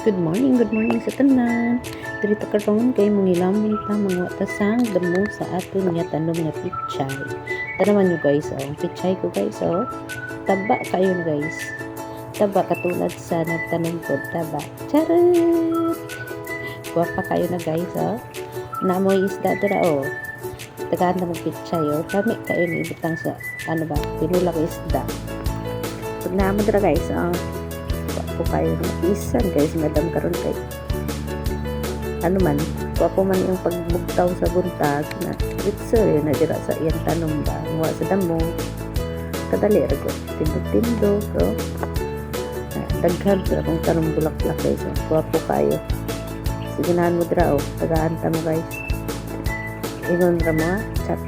good morning sa tanan. Dito karon kay mangilambing ta mga watasang damo sa aton nga tanom nga pichay. Tanaman nyo guys, pichay ko guys, taba kayo guys. Taba katulad sa nagtanom ko, taba. Charot! Guwapa kayo na guys, Namoy isda dira, Tagaan na mong pichay, Kami kayo ni ibutang sa, pinula ko isda. Pag naman dira guys, po kayo ng isan guys, madam karon kay wapo man yung pagbugtaw sa buntag na itso na dira sa iyang tanom ba muwa sa damo kadali ra ko tindog-tindog daghan sa akong tanom bulak-bulak guys, wapo kayo siginahan mo dira tagaan ta mo guys ingon ra mo chat